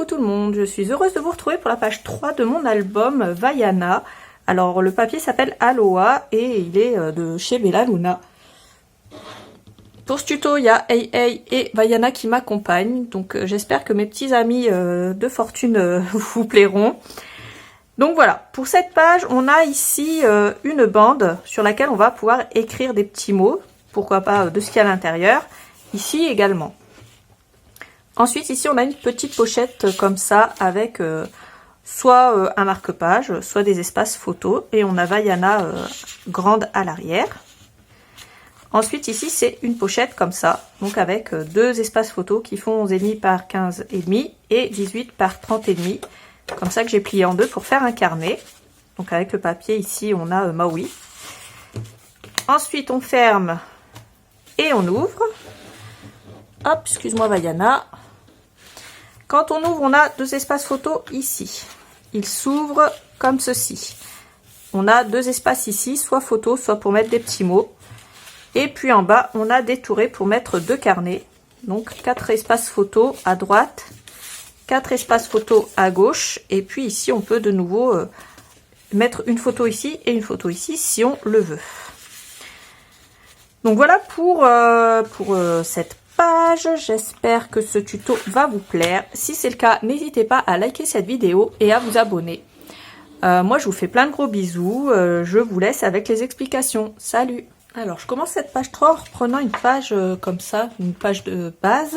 tout le monde, je suis heureuse de vous retrouver pour la page 3 de mon album Vaiana. Alors le papier s'appelle Aloha et il est de chez Bella Luna. Pour ce tuto, il y a Hey et Vaiana qui m'accompagnent, donc j'espère que mes petits amis de fortune vous plairont. Donc voilà, pour cette page, on a ici une bande sur laquelle on va pouvoir écrire des petits mots, pourquoi pas de ce qu'il y a à l'intérieur, ici également. Ensuite, ici, on a une petite pochette comme ça avec soit un marque-page, soit des espaces photos. Et on a Vaiana grande à l'arrière. Ensuite, ici, c'est une pochette comme ça, donc avec deux espaces photos qui font 11,5 par 15,5 et 18 par 30,5. Comme ça que j'ai plié en deux pour faire un carnet. Donc avec le papier, ici, on a Maui. Ensuite, on ferme et on ouvre. Hop, excuse-moi Vaiana. Quand on ouvre, on a deux espaces photos ici. Ils s'ouvrent comme ceci. On a deux espaces ici, soit photo, soit pour mettre des petits mots. Et puis en bas, on a détouré pour mettre deux carnets. Donc 4 espaces photos à droite, 4 espaces photos à gauche. Et puis ici, on peut de nouveau mettre une photo ici et une photo ici si on le veut. Donc voilà pour cette page. J'espère que ce tuto va vous plaire. Si c'est le cas, n'hésitez pas à liker cette vidéo et à vous abonner. Moi, je vous fais plein de gros bisous. Je vous laisse avec les explications. Salut! Alors, je commence cette page 3 en reprenant une page comme ça, une page de base.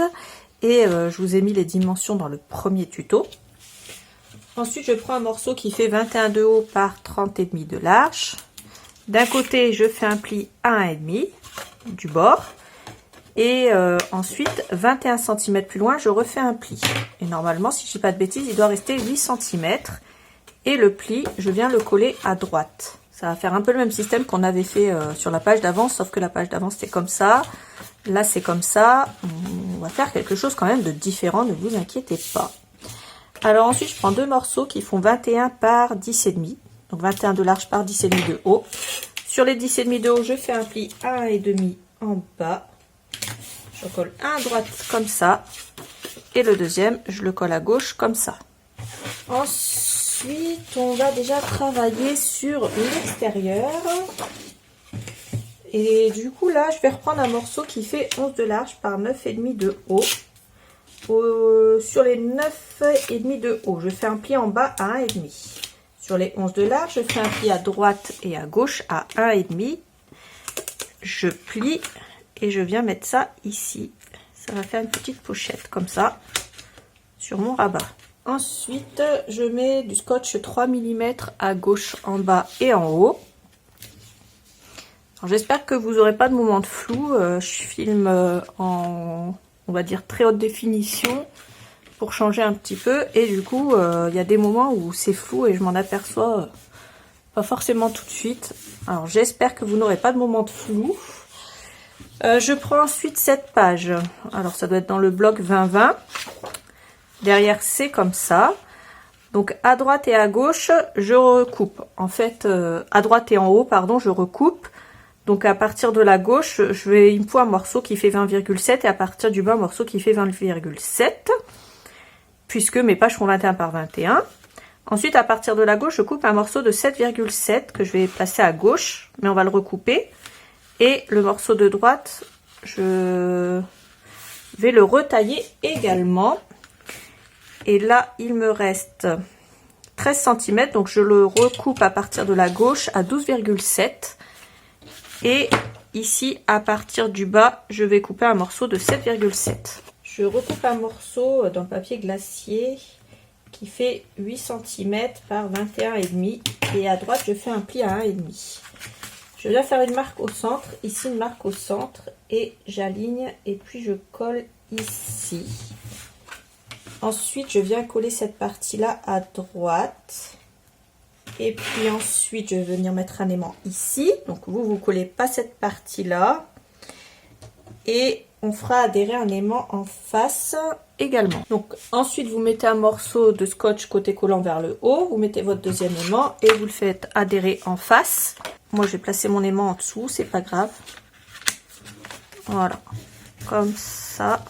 Et je vous ai mis les dimensions dans le premier tuto. Ensuite, je prends un morceau qui fait 21 de haut par 30,5 de large. D'un côté, je fais un pli à 1,5 du bord. Et ensuite, 21 cm plus loin, je refais un pli. Et normalement, si je ne dis pas de bêtises, il doit rester 8 cm. Et le pli, je viens le coller à droite. Ça va faire un peu le même système qu'on avait fait sur la page d'avant, sauf que la page d'avant, c'était comme ça. Là, c'est comme ça. On va faire quelque chose quand même de différent, ne vous inquiétez pas. Alors ensuite, je prends deux morceaux qui font 21 par 10,5. Donc 21 de large par 10,5 de haut. Sur les 10,5 de haut, je fais un pli à 1,5 en bas. Je colle un à droite comme ça. Et le deuxième, je le colle à gauche comme ça. Ensuite, on va déjà travailler sur l'extérieur. Et du coup, là, je vais reprendre un morceau qui fait 11 de large par 9,5 de haut. Sur les 9,5 de haut, je fais un pli en bas à 1,5. Sur les 11 de large, je fais un pli à droite et à gauche à 1,5. Je plie. Et je viens mettre ça ici. Ça va faire une petite pochette comme ça sur mon rabat. Ensuite, je mets du scotch 3 mm à gauche, en bas et en haut. J'espère que vous n'aurez pas de moment de flou. Je filme en, on va dire, très haute définition pour changer un petit peu. Et du coup, il y a des moments où c'est flou et je m'en aperçois pas forcément tout de suite. Alors, j'espère que vous n'aurez pas de moment de flou. Je prends ensuite cette page. Alors ça doit être dans le bloc 20-20. Derrière c'est comme ça. Donc à droite et à gauche je recoupe. En fait à droite et en haut pardon je recoupe. Donc à partir de la gauche il me faut un morceau qui fait 20,7 et à partir du bas un morceau qui fait 20,7. Puisque mes pages font 21 par 21. Ensuite à partir de la gauche je coupe un morceau de 7,7 que je vais placer à gauche. Mais on va le recouper. Et le morceau de droite, je vais le retailler également. Et là, il me reste 13 cm. Donc, je le recoupe à partir de la gauche à 12,7. Et ici, à partir du bas, je vais couper un morceau de 7,7. Je recoupe un morceau dans le papier glacier qui fait 8 cm par 21,5. Et à droite, je fais un pli à 1,5. Je viens faire une marque au centre, ici une marque au centre, et j'aligne et puis je colle ici. Ensuite, je viens coller cette partie-là à droite. Et puis ensuite, je vais venir mettre un aimant ici. Donc vous collez pas cette partie-là. Et on fera adhérer un aimant en face également. Donc ensuite, vous mettez un morceau de scotch côté collant vers le haut. Vous mettez votre deuxième aimant et vous le faites adhérer en face. Moi, je vais placer mon aimant en dessous, c'est pas grave. Voilà, comme ça.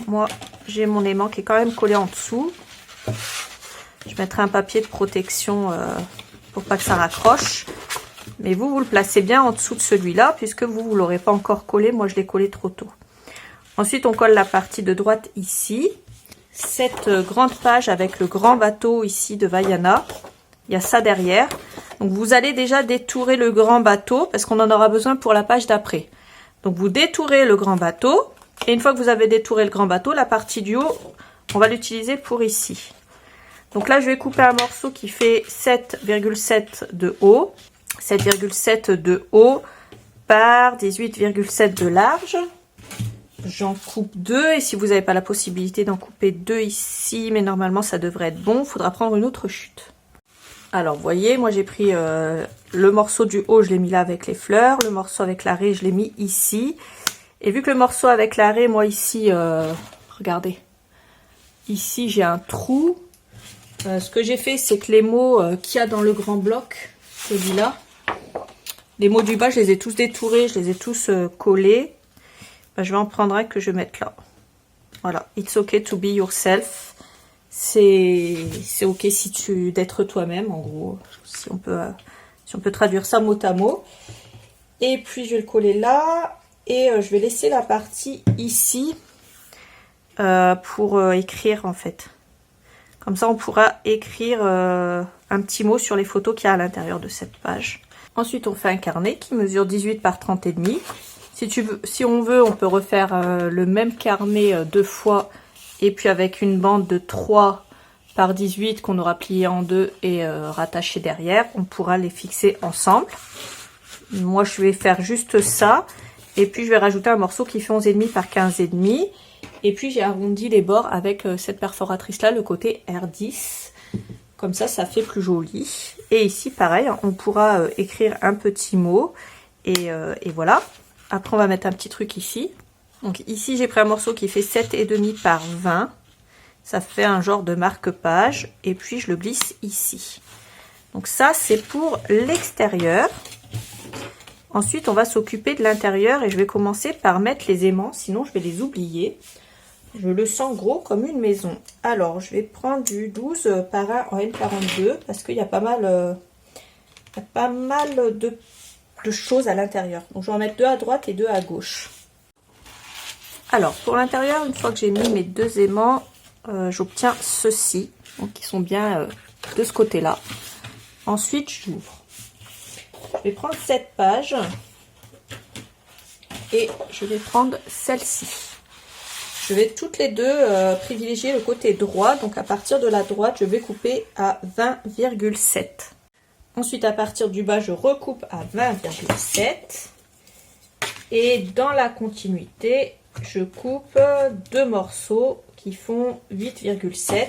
Moi, j'ai mon aimant qui est quand même collé en dessous. Je mettrai un papier de protection pour pas que ça raccroche. Mais vous le placez bien en dessous de celui-là, puisque vous l'aurez pas encore collé. Moi, je l'ai collé trop tôt. Ensuite, on colle la partie de droite ici. Cette grande page avec le grand bateau ici de Vaiana. Il y a ça derrière. Donc, vous allez déjà détourer le grand bateau, parce qu'on en aura besoin pour la page d'après. Donc, vous détourez le grand bateau. Et une fois que vous avez détouré le grand bateau, la partie du haut, on va l'utiliser pour ici. Donc là, je vais couper un morceau qui fait 7,7 de haut. 7,7 de haut par 18,7 de large. J'en coupe 2 et si vous n'avez pas la possibilité d'en couper 2 ici, mais normalement ça devrait être bon, il faudra prendre une autre chute. Alors vous voyez, moi j'ai pris le morceau du haut, je l'ai mis là avec les fleurs, le morceau avec la raie, je l'ai mis ici. Et vu que le morceau avec la raie, moi ici, regardez, ici j'ai un trou. Ce que j'ai fait, c'est que les mots qu'il y a dans le grand bloc, celui-là, les mots du bas, je les ai tous détourés, je les ai tous collés. Ben, je vais en prendre un que je vais mettre là. Voilà, it's okay to be yourself. C'est ok si d'être toi-même, en gros, si on peut traduire ça mot à mot. Et puis je vais le coller là et je vais laisser la partie ici pour écrire en fait. Comme ça, on pourra écrire un petit mot sur les photos qu'il y a à l'intérieur de cette page. Ensuite, on fait un carnet qui mesure 18 par 30,5. Si on veut, on peut refaire le même carnet 2 fois et puis avec une bande de 3 par 18 qu'on aura plié en 2 et rattaché derrière, on pourra les fixer ensemble. Moi, je vais faire juste ça et puis je vais rajouter un morceau qui fait 11,5 par 15,5 et puis j'ai arrondi les bords avec cette perforatrice là, le côté R10. Comme ça, ça fait plus joli. Et ici, pareil, on pourra écrire un petit mot. Et voilà. Après, on va mettre un petit truc ici. Donc ici, j'ai pris un morceau qui fait 7,5 par 20. Ça fait un genre de marque-page. Et puis, je le glisse ici. Donc ça, c'est pour l'extérieur. Ensuite, on va s'occuper de l'intérieur. Et je vais commencer par mettre les aimants. Sinon, je vais les oublier. Je le sens gros comme une maison. Alors, je vais prendre du 12 par 1 en N42 parce qu'il y a pas mal, de choses à l'intérieur. Donc, je vais en mettre 2 à droite et 2 à gauche. Alors, pour l'intérieur, une fois que j'ai mis mes 2 aimants, j'obtiens ceci. Donc, qui sont bien de ce côté-là. Ensuite, j'ouvre. Je vais prendre cette page et je vais prendre celle-ci. Je vais toutes les deux privilégier le côté droit. Donc à partir de la droite, je vais couper à 20,7. Ensuite, à partir du bas, je recoupe à 20,7. Et dans la continuité, je coupe 2 morceaux qui font 8,7.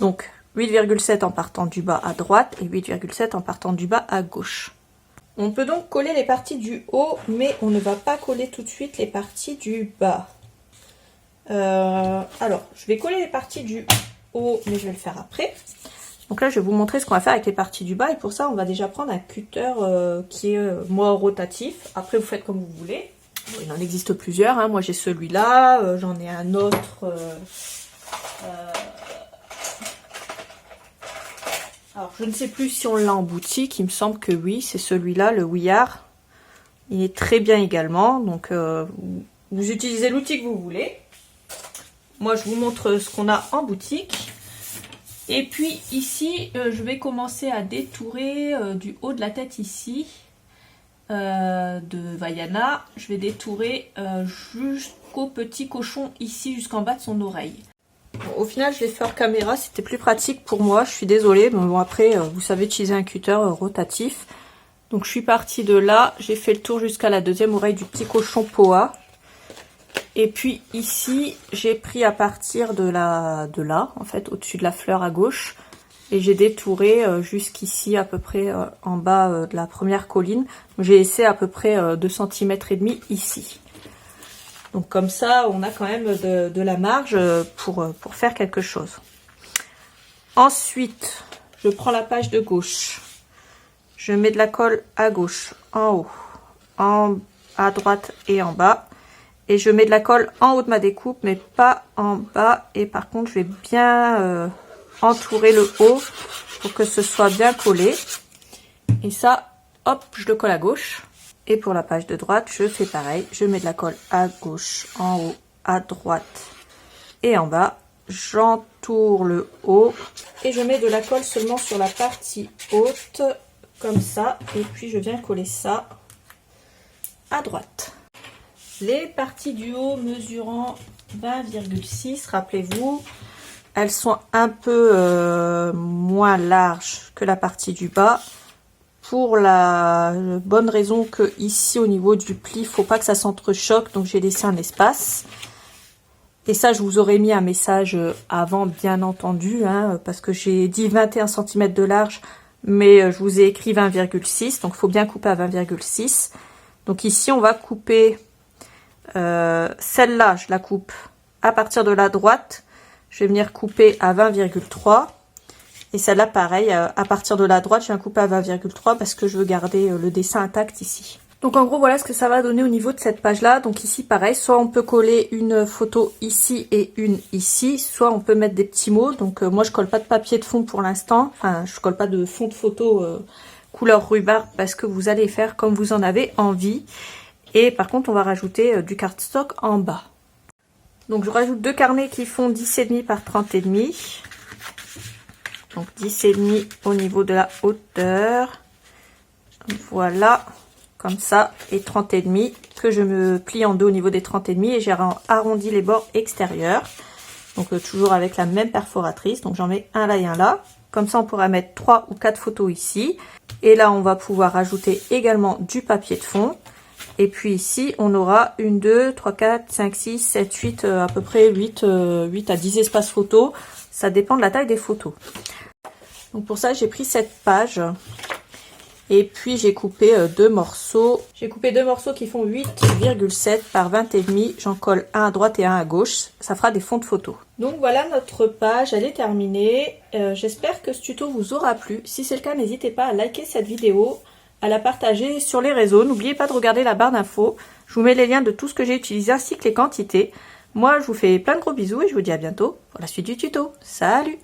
Donc 8,7 en partant du bas à droite et 8,7 en partant du bas à gauche. On peut donc coller les parties du haut, mais on ne va pas coller tout de suite les parties du bas. Alors, je vais coller les parties du haut, mais je vais le faire après. Donc là, je vais vous montrer ce qu'on va faire avec les parties du bas. Et pour ça, on va déjà prendre un cutter qui est, moi, rotatif. Après, vous faites comme vous voulez. Bon, il en existe plusieurs. Hein. Moi, j'ai celui-là. J'en ai un autre. Alors, je ne sais plus si on l'a en boutique. Il me semble que oui. C'est celui-là, le Ouillard. Il est très bien également. Donc, vous utilisez l'outil que vous voulez. Moi, je vous montre ce qu'on a en boutique. Et puis ici, je vais commencer à détourer du haut de la tête ici de Vaiana. Je vais détourer jusqu'au petit cochon ici, jusqu'en bas de son oreille. Bon, au final, je l'ai fait hors caméra. C'était plus pratique pour moi. Je suis désolée. Mais bon, après, vous savez utiliser un cutter rotatif. Donc, je suis partie de là. J'ai fait le tour jusqu'à la deuxième oreille du petit cochon Poa. Et puis ici, j'ai pris à partir de là, en fait, au-dessus de la fleur à gauche. Et j'ai détouré jusqu'ici, à peu près en bas de la première colline. J'ai laissé à peu près 2 cm et demi ici. Donc comme ça, on a quand même de la marge pour faire quelque chose. Ensuite, je prends la page de gauche. Je mets de la colle à gauche, en haut, à droite et en bas. Et je mets de la colle en haut de ma découpe, mais pas en bas. Et par contre, je vais bien entourer le haut pour que ce soit bien collé. Et ça, hop, je le colle à gauche. Et pour la page de droite, je fais pareil. Je mets de la colle à gauche, en haut, à droite et en bas. J'entoure le haut et je mets de la colle seulement sur la partie haute, comme ça. Et puis je viens coller ça à droite. Les parties du haut mesurant 20,6, rappelez-vous, elles sont un peu moins larges que la partie du bas. Pour la bonne raison que ici au niveau du pli, il ne faut pas que ça s'entrechoque, donc j'ai laissé un espace. Et ça, je vous aurais mis un message avant, bien entendu, hein, parce que j'ai dit 21 cm de large, mais je vous ai écrit 20,6, donc il faut bien couper à 20,6. Donc ici, on va couper, celle-là, je la coupe à partir de la droite. Je vais venir couper à 20,3. Et celle-là, pareil, à partir de la droite, je viens couper à 20,3 parce que je veux garder le dessin intact ici. Donc en gros, voilà ce que ça va donner au niveau de cette page-là. Donc ici, pareil, soit on peut coller une photo ici et une ici, soit on peut mettre des petits mots. Donc moi, je colle pas de papier de fond pour l'instant. Enfin, je colle pas de fond de photo couleur rhubarbe parce que vous allez faire comme vous en avez envie. Et par contre, on va rajouter du cardstock en bas. Donc je rajoute 2 carnets qui font 10,5 par 30,5. Donc 10,5 au niveau de la hauteur. Voilà, comme ça. Et 30,5 que je me plie en deux au niveau des 30,5 et j'ai arrondi les bords extérieurs. Donc toujours avec la même perforatrice. Donc j'en mets un là et un là. Comme ça on pourra mettre 3 ou 4 photos ici. Et là on va pouvoir rajouter également du papier de fond. Et puis ici on aura 1, 2, 3, 4, 5, 6, 7, 8, à peu près 8 à 10 espaces photos. Ça dépend de la taille des photos. Donc pour ça, j'ai pris cette page et puis j'ai coupé 2 morceaux. J'ai coupé 2 morceaux qui font 8,7 par 20,5. J'en colle un à droite et un à gauche. Ça fera des fonds de photos. Donc voilà, notre page, elle est terminée. J'espère que ce tuto vous aura plu. Si c'est le cas, n'hésitez pas à liker cette vidéo, à la partager sur les réseaux. N'oubliez pas de regarder la barre d'infos. Je vous mets les liens de tout ce que j'ai utilisé ainsi que les quantités. Moi, je vous fais plein de gros bisous et je vous dis à bientôt pour la suite du tuto. Salut!